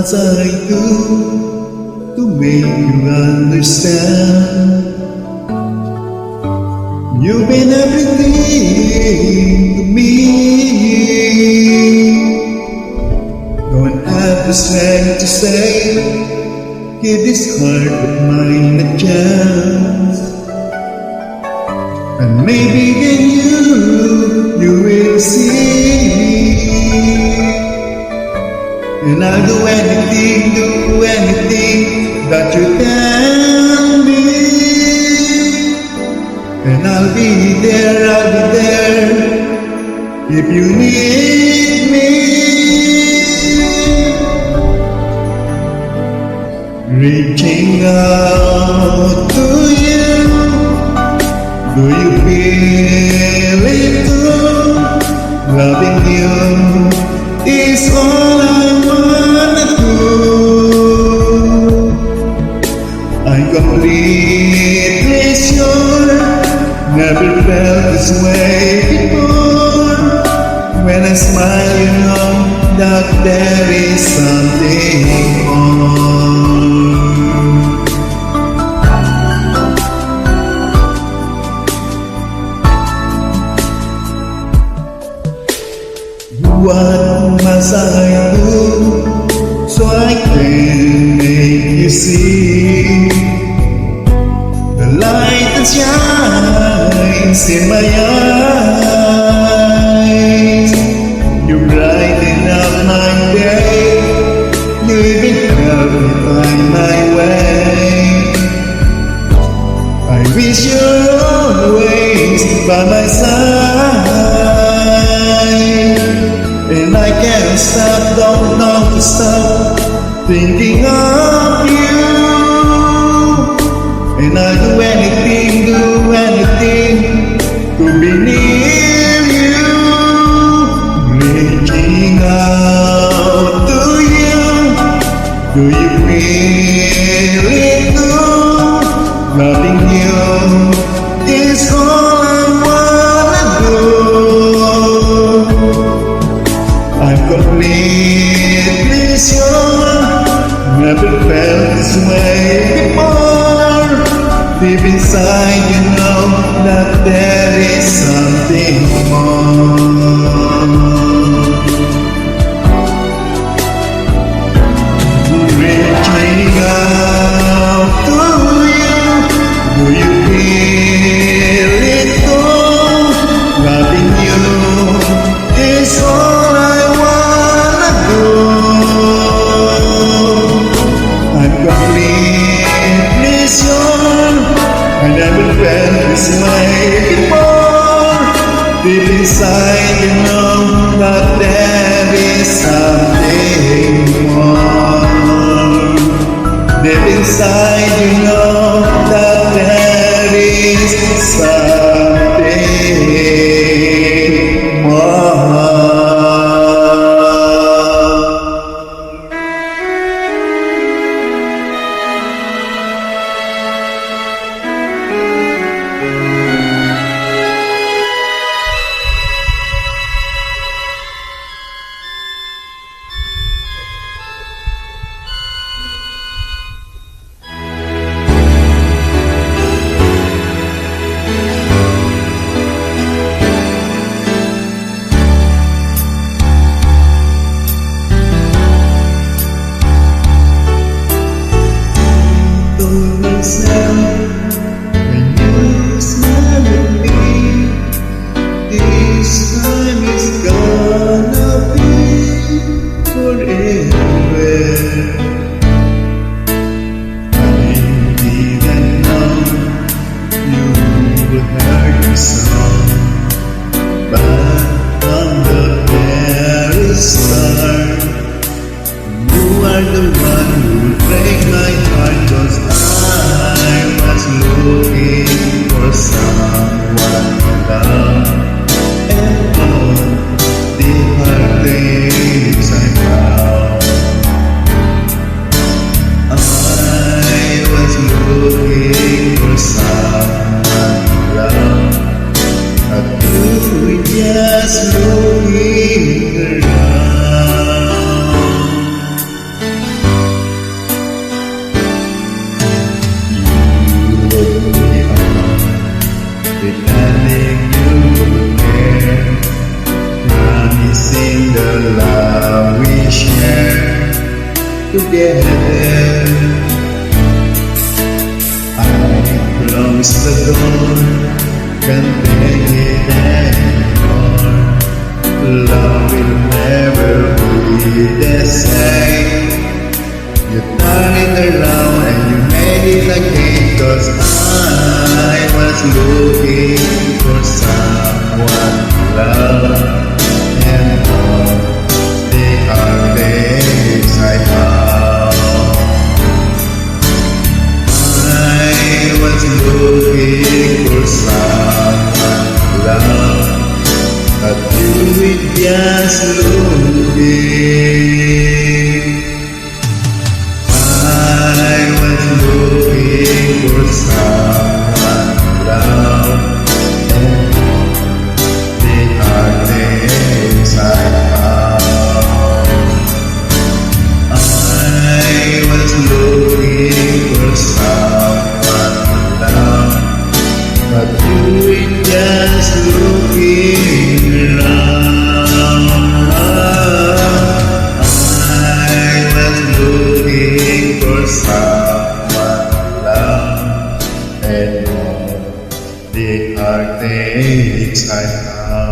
must I do to make you understand? You've been everything to me. Don't have the strength to say, give this heart of mine a chance. And maybe then you will see. And I'll do anything that you tell me. And I'll be there if you need me. Reaching out to you, do you feel it too? Loving you is all I wanna do. I'm completely sure, never felt this way before. When I smile, you know that there is something more. What must I do so I can make you see the light that shines in my eyes? You brighten up my day, you even help me find my way. I wish you're always by my side. And I can't stop, don't know to stop thinking of you. And I'll do anything to be near you. Reaching out to you, do you feel it too? Loving you is all I wanna do. I'm completely sure, never felt this way before. Deep inside you know that there is something more. Reaching out to you, do you feel it too? Loving you is all I wanna do. I'm completely sure I never felt this way before. Deep inside you know that there is something more. Deep inside you know that there is something more. together. I close the door, can't take it anymore. Love will never be the same. You turn it around and you made it again, 'cause I was looking for someone to love, and all the heartaches I found. I was looking for someone to love, but you were just looking. I was looking for someone to love, and the heartaches I found. I was looking for someone to love, but you were just looking around. I was looking for someone to love, and all the heartaches I found.